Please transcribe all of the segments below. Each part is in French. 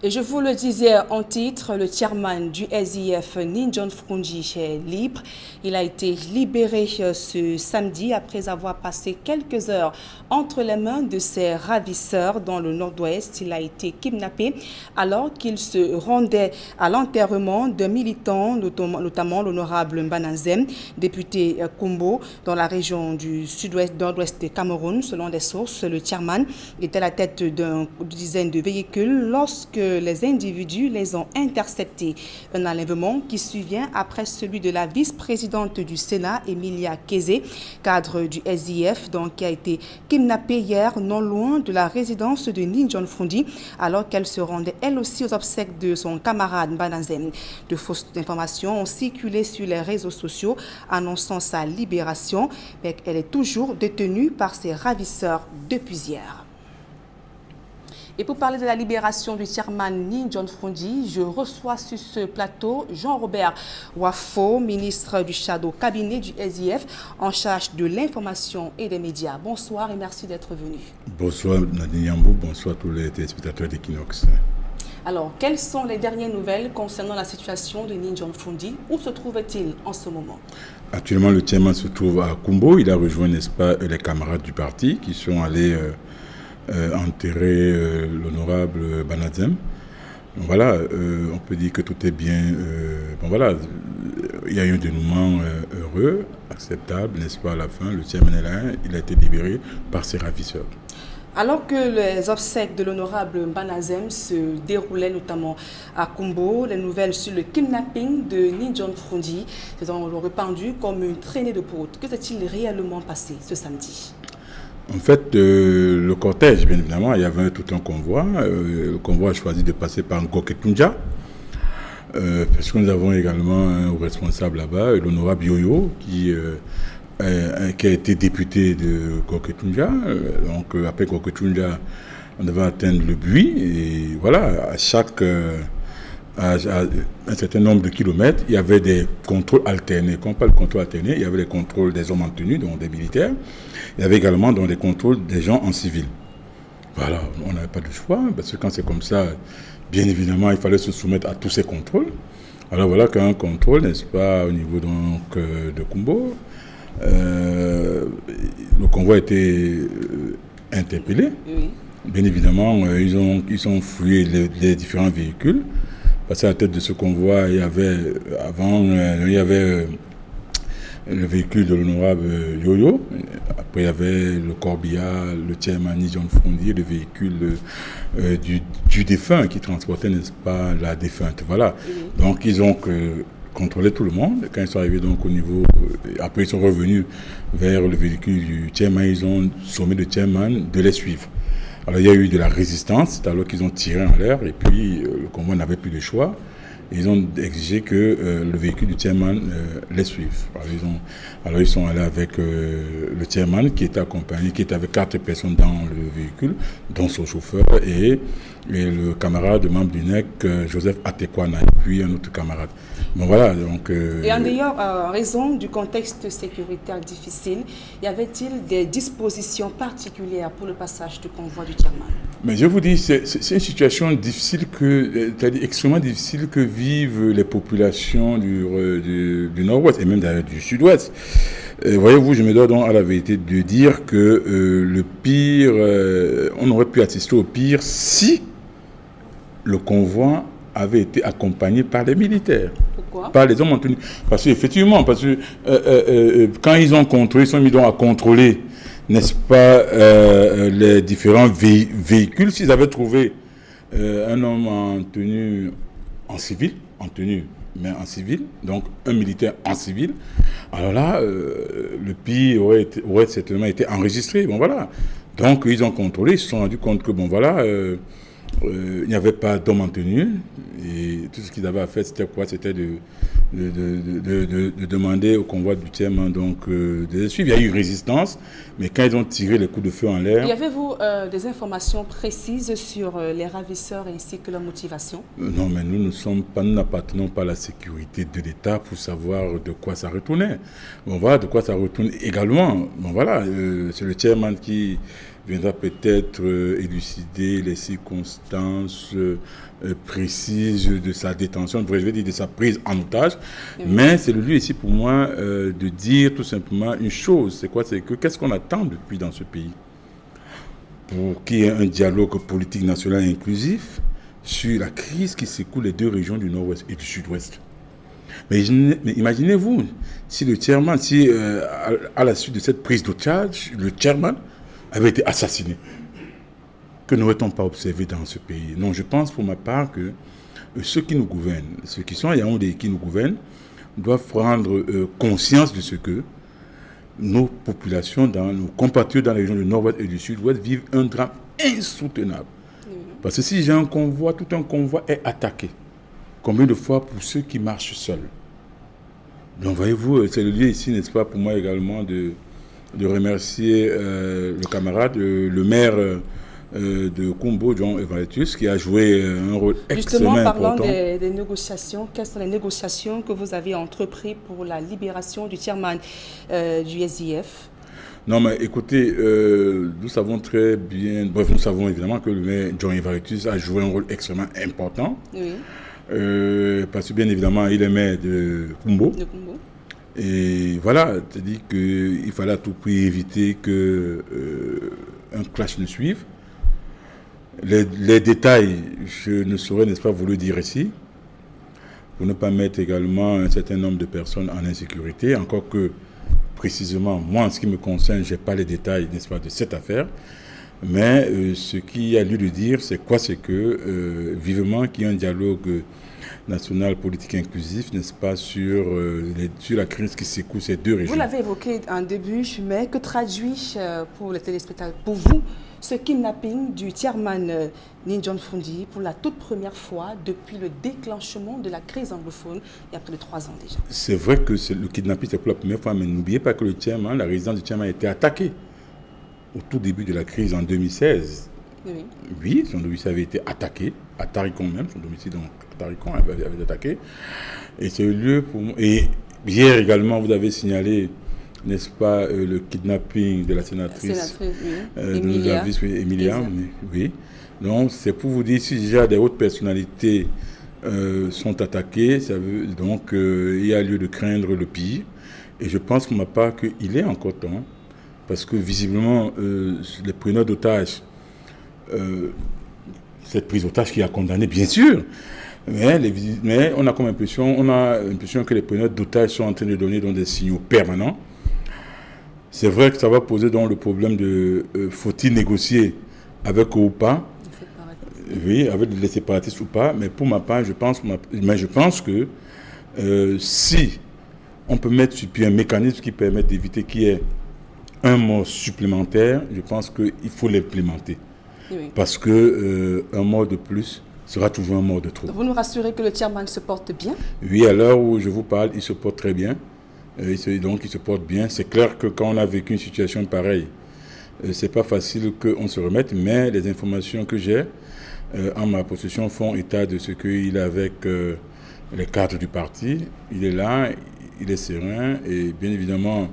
Et je vous le disais en titre, le chairman du SIF, Nin John Frunji, est libre. Il a été libéré ce samedi après avoir passé quelques heures entre les mains de ses ravisseurs dans le nord-ouest. Il a été kidnappé alors qu'il se rendait à l'enterrement d'un militant, notamment l'honorable Mbanazem, député Kumbo, dans la région du sud-ouest, nord-ouest du Cameroun. Selon des sources, le chairman était à la tête d'une dizaine de véhicules lorsque les individus les ont interceptés. Un enlèvement qui survient après celui de la vice-présidente du Sénat, Emilia Kézé, cadre du SIF, donc, qui a été kidnappée hier non loin de la résidence de Nin John Frunji, alors qu'elle se rendait elle aussi aux obsèques de son camarade Mbanazem. De fausses informations ont circulé sur les réseaux sociaux annonçant sa libération, mais elle est toujours détenue par ses ravisseurs depuis hier. Et pour parler de la libération du chairman Nin John Frunji, je reçois sur ce plateau Jean-Robert Wafo, ministre du Shadow Cabinet du SIF, en charge de l'information et des médias. Bonsoir et merci d'être venu. Bonsoir Nadine Yambou, bonsoir tous les téléspectateurs d'Equinox. Alors, quelles sont les dernières nouvelles concernant la situation de Nin John Frunji? Où se trouve-t-il en ce moment? Actuellement, le chairman se trouve à Kumbo. Il a rejoint, n'est-ce pas, les camarades du parti qui sont allés enterrer l'honorable Banazem. Donc voilà, on peut dire que tout est bien. Bon voilà, il y a eu un dénouement heureux, acceptable, n'est-ce pas, à la fin. Le chairman est là, il a été libéré par ses ravisseurs. Alors que les obsèques de l'honorable Mbanazem se déroulaient notamment à Kumbo, les nouvelles sur le kidnapping de Nin John Frunji se sont répandues comme une traînée de poudre. Que s'est-il réellement passé ce samedi? En fait, le cortège, bien évidemment, il y avait tout un convoi. Le convoi a choisi de passer par Ngoketunja, parce que nous avons également un responsable là-bas, l'honorable Yoyo, qui a été député de Ngoketunja. Donc, après Ngoketunja, on devait atteindre le Buis. Et voilà, à un certain nombre de kilomètres, il y avait des contrôles alternés. Quand on parle de contrôle alterné, il y avait les contrôles des hommes en tenue, donc des militaires. Il y avait également donc, les contrôles des gens en civil. Voilà, on n'avait pas de choix, parce que quand c'est comme ça, bien évidemment, il fallait se soumettre à tous ces contrôles. Alors voilà qu'un contrôle, n'est-ce pas, au niveau donc, de Kumbo, le convoi a été interpellé. Oui. Bien évidemment, ils ont fouillé les différents véhicules. Parce qu'à la tête de ce convoi, il y avait le véhicule de l'honorable Yoyo. Après, il y avait le corbillard, le chairman Nin John Frunji, le véhicule du défunt qui transportait, n'est-ce pas, la défunte. Voilà. Oui. Donc, ils ont contrôlé tout le monde. Quand ils sont arrivés donc, au niveau... Après, ils sont revenus vers le véhicule du chairman. Ils ont sommé le chairman de les suivre. Alors il y a eu de la résistance, c'est alors qu'ils ont tiré en l'air et puis le convoi n'avait plus de choix. Ils ont exigé que le véhicule du chairman les suive. Alors ils sont allés avec le chairman qui était accompagné, qui était avec 4 personnes dans le véhicule, dont son chauffeur et le camarade membre du NEC, Joseph Atekwana, et puis un autre camarade. Bon voilà, donc... Et en d'ailleurs, en raison du contexte sécuritaire difficile, y avait-il des dispositions particulières pour le passage du convoi du chairman? Mais je vous dis, c'est une situation difficile, c'est-à-dire extrêmement difficile que vivent les populations du nord-ouest et même d'ailleurs du sud-ouest. Voyez-vous, je me dois donc à la vérité de dire que le pire, on aurait pu assister au pire si le convoi avait été accompagné par les militaires. Pourquoi? Par les hommes en tenue. Parce qu'effectivement, quand ils ont contrôlé, ils sont mis donc à contrôler, n'est-ce pas, les différents véhicules. S'ils avaient trouvé un homme en tenue en civil, mais en civil, donc un militaire en civil, alors là, le pire aurait certainement été enregistré. Bon voilà. Donc ils ont contrôlé, ils se sont rendus compte que bon voilà, il n'y avait pas d'homme en tenue et tout ce qu'ils avaient à faire, c'était quoi? C'était de demander au convoi du chairman donc de les suivre. Il y a eu résistance, mais quand ils ont tiré les coups de feu en l'air... Y avez-vous des informations précises sur les ravisseurs ainsi que leur motivation? Non, mais nous n'appartenons pas à la sécurité de l'État pour savoir de quoi ça retournait. Bon voilà, de quoi ça retourne également. Bon voilà, c'est le chairman qui viendra peut-être élucider les circonstances précises de sa détention, je vais dire de sa prise en otage. Mais c'est le lieu ici pour moi de dire tout simplement une chose. C'est quoi? C'est que qu'est-ce qu'on attend depuis dans ce pays pour qu'il y ait un dialogue politique national inclusif sur la crise qui secoue les deux régions du Nord-Ouest et du Sud-Ouest. Mais imaginez-vous, si le chairman, à la suite de cette prise d'otage, le chairman avait été assassiné, que n'aurait-on pas observé dans ce pays? Non, je pense pour ma part que ceux qui nous gouvernent, ceux qui sont à Yaoundé et qui nous gouvernent, doivent prendre conscience de ce que nos populations, nos compatriotes dans les régions du Nord-Ouest et du Sud-Ouest vivent un drame insoutenable. Parce que si j'ai un convoi, tout un convoi est attaqué. Combien de fois pour ceux qui marchent seuls? Donc voyez-vous, c'est le lieu ici, n'est-ce pas, pour moi également de remercier le camarade, le maire de Kumbo, John Evaritus, qui a joué un rôle extrêmement important. Justement, parlant des négociations, quelles sont les négociations que vous avez entreprises pour la libération du chairman du SIF? Non, mais écoutez, nous savons très bien, bref, nous savons évidemment que le maire John Evaritus a joué un rôle extrêmement important. Oui. Parce que bien évidemment, il est maire de Kumbo. Et voilà, c'est-à-dire qu'il fallait à tout prix éviter qu'un clash ne suive. Les détails, je ne saurais, n'est-ce pas, vous le dire ici, pour ne pas mettre également un certain nombre de personnes en insécurité, encore que, précisément, moi, en ce qui me concerne, je n'ai pas les détails, n'est-ce pas, de cette affaire. Mais ce qui a lieu de dire, c'est quoi? C'est que, vivement, qu'il y ait un dialogue national politique inclusif, n'est-ce pas, sur la crise qui secoue ces deux régions. Vous l'avez évoqué en début, mais que traduit pour les téléspectateurs, pour vous, ce kidnapping du chairman Nin John Frondi pour la toute première fois depuis le déclenchement de la crise anglophone il y a près de 3 ans déjà? C'est vrai que le kidnapping, c'est pour la première fois, mais n'oubliez pas que le chairman, la résidence du chairman a été attaquée au tout début de la crise en 2016. Oui, son domicile avait été attaqué, à Tarikon même, son domicile donc à Tarikon avait été attaqué. Et c'est le lieu pour moi. Et hier également, vous avez signalé, n'est-ce pas, le kidnapping de la sénatrice Emilia. Oui. Donc, c'est pour vous dire, si déjà des hautes personnalités sont attaquées, ça veut, donc il y a lieu de craindre le pire. Et je pense pour ma part qu'il est encore temps, parce que visiblement, les preneurs d'otages, cette prise d'otage qui a condamné, bien sûr, mais on a l'impression que les preneurs d'otages sont en train de donner des signaux permanents. C'est vrai que ça va poser donc le problème de faut-il négocier avec ou pas, oui, avec les séparatistes ou pas, mais pour ma part, je pense que si on peut mettre sur pied un mécanisme qui permet d'éviter qu'il y ait un mort supplémentaire, je pense qu'il faut l'implémenter. Oui. Parce qu'un mort de plus sera toujours un mort de trop. Vous nous rassurez que le chairman se porte bien? Oui, à l'heure où je vous parle, il se porte très bien. Donc il se porte bien. C'est clair que quand on a vécu une situation pareille, c'est pas facile qu'on se remette, mais les informations que j'ai en ma possession font état de ce qu'il est avec les cadres du parti. Il est là, il est serein et bien évidemment,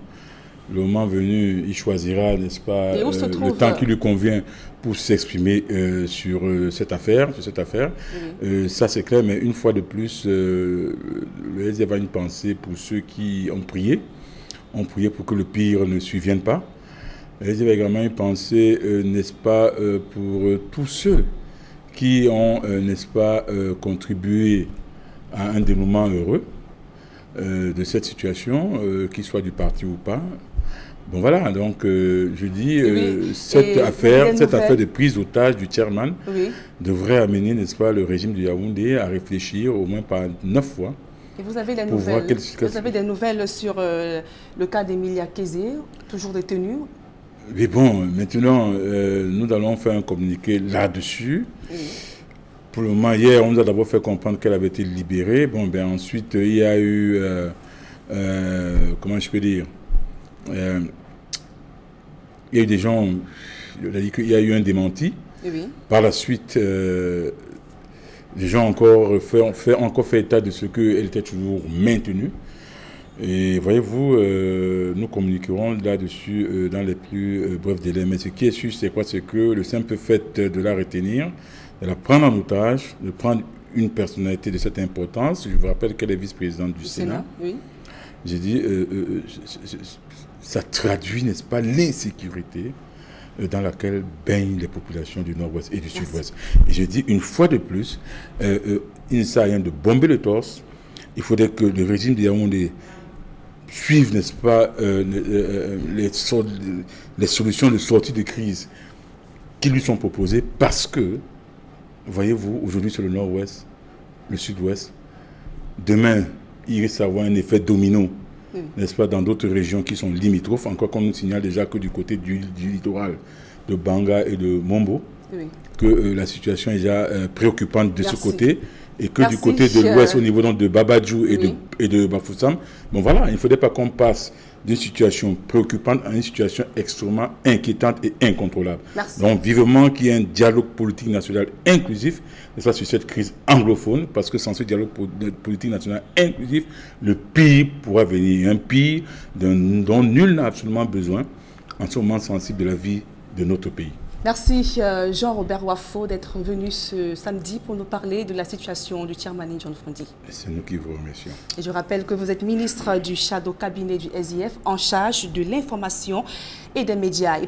le moment venu, il choisira, n'est-ce pas, le temps qui lui convient pour s'exprimer sur cette affaire. Ça, c'est clair, mais une fois de plus, le SDF a une pensée pour ceux qui ont prié pour que le pire ne survienne pas. Le SDF a également une pensée, n'est-ce pas, pour tous ceux qui ont, n'est-ce pas, contribué à un dénouement heureux de cette situation, qu'il soit du parti ou pas. Bon voilà, donc je dis, cette affaire de prise d'otage du chairman devrait amener, n'est-ce pas, le régime de Yaoundé à réfléchir au moins par 9 fois. Et vous avez des nouvelles sur le cas d'Emilia Kézé, toujours détenue? Mais bon, maintenant, nous allons faire un communiqué là-dessus. Oui. Pour le moment, hier, on nous a d'abord fait comprendre qu'elle avait été libérée. Bon, ben ensuite, il y a eu, comment je peux dire, il y a eu des gens, il a dit qu'il y a eu un démenti. Oui. Par la suite, les gens ont encore fait état de ce qu'elle était toujours maintenue. Et voyez-vous, nous communiquerons là-dessus dans les plus brefs délais. Mais ce qui est sûr, c'est quoi? C'est que le simple fait de la retenir, de la prendre en otage, de prendre une personnalité de cette importance, je vous rappelle qu'elle est vice-présidente du Sénat. Oui. J'ai dit, ça traduit, n'est-ce pas, l'insécurité dans laquelle baignent les populations du Nord-Ouest et du Sud-Ouest. Et je dis une fois de plus, il ne sert à rien de bomber le torse. Il faudrait que le régime de Yaoundé suive, n'est-ce pas, les solutions de sortie de crise qui lui sont proposées parce que, voyez-vous, aujourd'hui sur le Nord-Ouest, le Sud-Ouest, demain, il risque d'avoir un effet domino, n'est-ce pas, dans d'autres régions qui sont limitrophes, encore qu'on nous signale déjà que du côté du littoral de Banga et de Mombo, que la situation est déjà préoccupante de ce côté, et que du côté de l'Ouest, au niveau donc, de Babadjou et de Bafoussam, bon voilà, il ne faudrait pas qu'on passe d'une situation préoccupante à une situation extrêmement inquiétante et incontrôlable. Donc vivement qu'il y ait un dialogue politique national inclusif, et ça sur cette crise anglophone, parce que sans ce dialogue politique national inclusif, le pire pourra venir, un pire dont nul n'a absolument besoin en ce moment sensible de la vie de notre pays. Merci Jean-Robert Wafo d'être venu ce samedi pour nous parler de la situation du chairman John Frondi. C'est nous qui vous remercions. Et je rappelle que vous êtes ministre du Shadow Cabinet du SIF en charge de l'information et des médias.